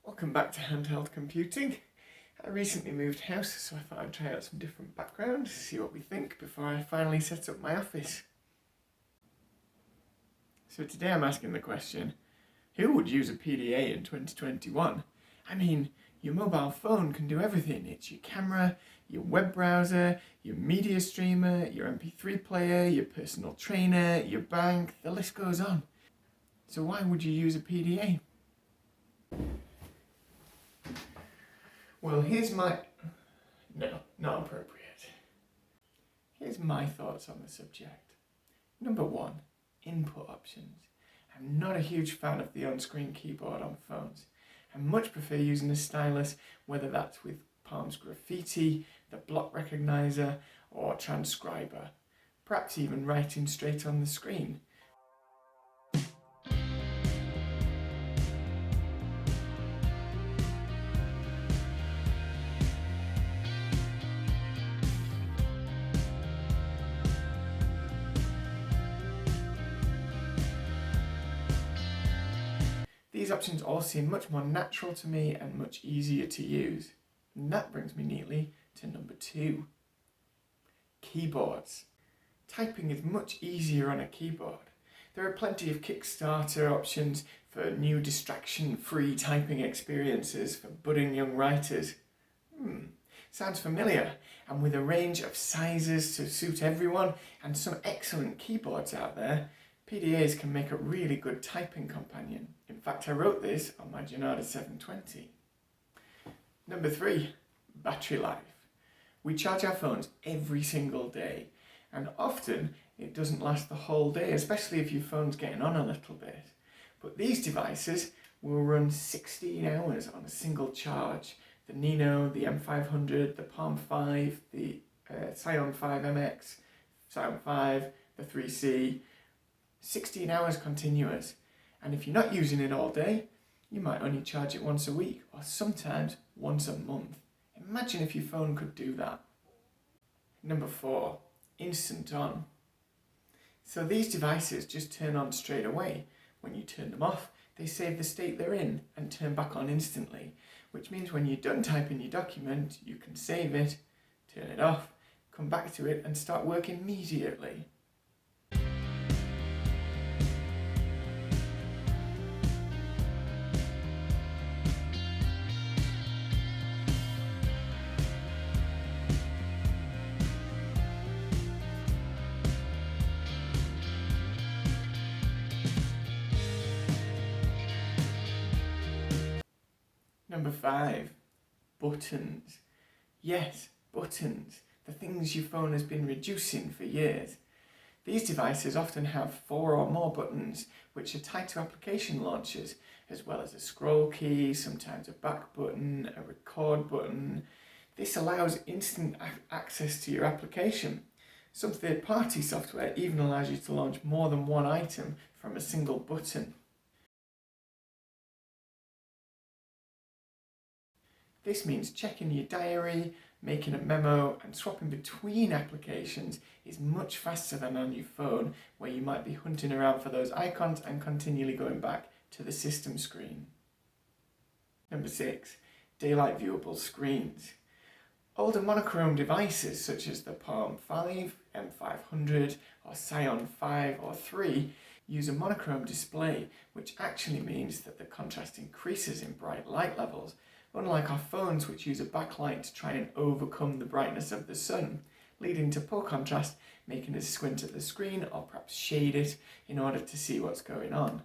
Welcome back to handheld computing. I recently moved house, so I thought I'd try out some different backgrounds, see what we think before I finally set up my office. So today I'm asking the question, who would use a PDA in 2021? I mean, your mobile phone can do everything. It's your camera, your web browser, your media streamer, your MP3 player, your personal trainer, your bank, the list goes on. So why would you use a PDA? Well, no, not appropriate. Here's my thoughts on the subject. Number one, input options. I'm not a huge fan of the on-screen keyboard on phones. I much prefer using a stylus, whether that's with Palm's Graffiti, the block recognizer, or transcriber. Perhaps even writing straight on the screen. These options all seem much more natural to me and much easier to use. And that brings me neatly to number two. Keyboards. Typing is much easier on a keyboard. There are plenty of Kickstarter options for new distraction-free typing experiences for budding young writers. Sounds familiar, and with a range of sizes to suit everyone and some excellent keyboards out there, PDAs can make a really good typing companion. In fact, I wrote this on my Janada 720. Number three, battery life. We charge our phones every single day, and often it doesn't last the whole day, especially if your phone's getting on a little bit. But these devices will run 16 hours on a single charge. The Nino, the M500, the Palm 5, the Scion 5 MX, Scion 5, the 3C, 16 hours continuous. And if you're not using it all day, you might only charge it once a week or sometimes once a month. Imagine if your phone could do that. Number four, instant on. So these devices just turn on straight away. When you turn them off, they save the state they're in and turn back on instantly, which means when you're done typing your document, you can save it, turn it off, come back to it and start work immediately. Number five, buttons. Yes, buttons, the things your phone has been reducing for years. These devices often have 4 or more buttons which are tied to application launchers, as well as a scroll key, sometimes a back button, a record button. This allows instant access to your application. Some third-party software even allows you to launch more than one item from a single button. This means checking your diary, making a memo, and swapping between applications is much faster than on your phone, where you might be hunting around for those icons and continually going back to the system screen. Number 6, daylight viewable screens. Older monochrome devices such as the Palm 5, M500, or Scion 5 or 3 use a monochrome display, which actually means that the contrast increases in bright light levels, unlike our phones which use a backlight to try and overcome the brightness of the sun, leading to poor contrast, making us squint at the screen or perhaps shade it in order to see what's going on.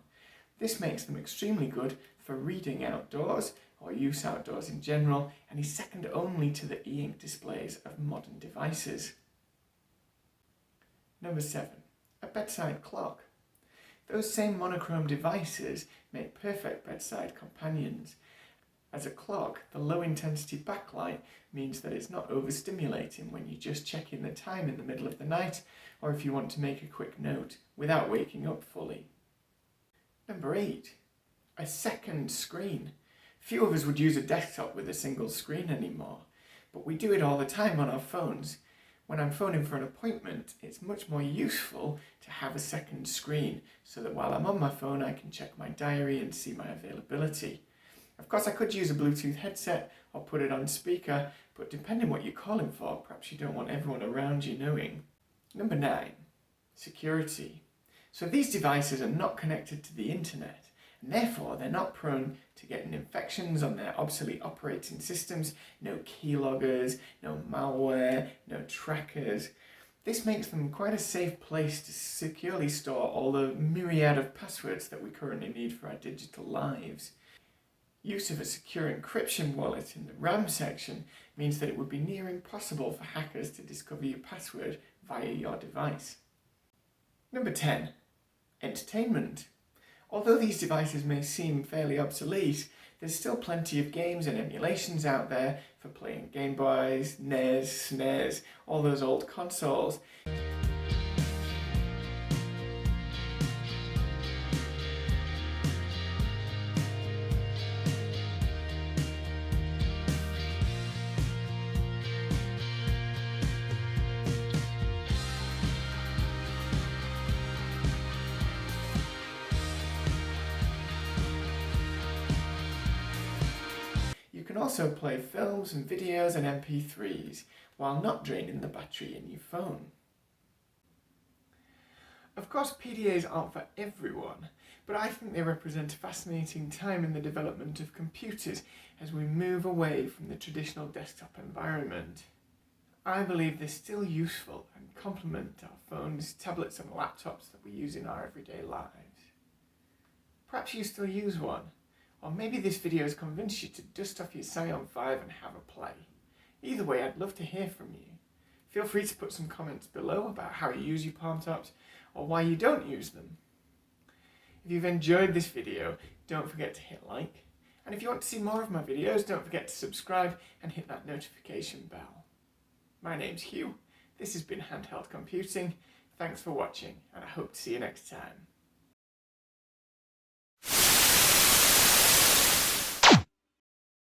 This makes them extremely good for reading outdoors or use outdoors in general, and is second only to the e-ink displays of modern devices. Number 7, a bedside clock. Those same monochrome devices make perfect bedside companions. As a clock, the low-intensity backlight means that it's not overstimulating when you're just checking the time in the middle of the night, or if you want to make a quick note without waking up fully. Number 8, a second screen. Few of us would use a desktop with a single screen anymore, but we do it all the time on our phones. When I'm phoning for an appointment, it's much more useful to have a second screen so that while I'm on my phone I can check my diary and see my availability. Of course I could use a Bluetooth headset or put it on speaker, but depending what you're calling for, perhaps you don't want everyone around you knowing. Number 9, security. So these devices are not connected to the internet, and therefore they're not prone to getting infections on their obsolete operating systems, no keyloggers, no malware, no trackers. This makes them quite a safe place to securely store all the myriad of passwords that we currently need for our digital lives. Use of a secure encryption wallet in the RAM section means that it would be near impossible for hackers to discover your password via your device. Number 10, entertainment. Although these devices may seem fairly obsolete, there's still plenty of games and emulations out there for playing Game Boys, NES, SNES, all those old consoles. You can also play films and videos and MP3s while not draining the battery in your phone. Of course, PDAs aren't for everyone, but I think they represent a fascinating time in the development of computers as we move away from the traditional desktop environment. I believe they're still useful and complement our phones, tablets and laptops that we use in our everyday lives. Perhaps you still use one. Or maybe this video has convinced you to dust off your Scion 5 and have a play. Either way, I'd love to hear from you. Feel free to put some comments below about how you use your palm tops or why you don't use them. If you've enjoyed this video, don't forget to hit like. And if you want to see more of my videos, don't forget to subscribe and hit that notification bell. My name's Hugh. This has been Handheld Computing. Thanks for watching, and I hope to see you next time.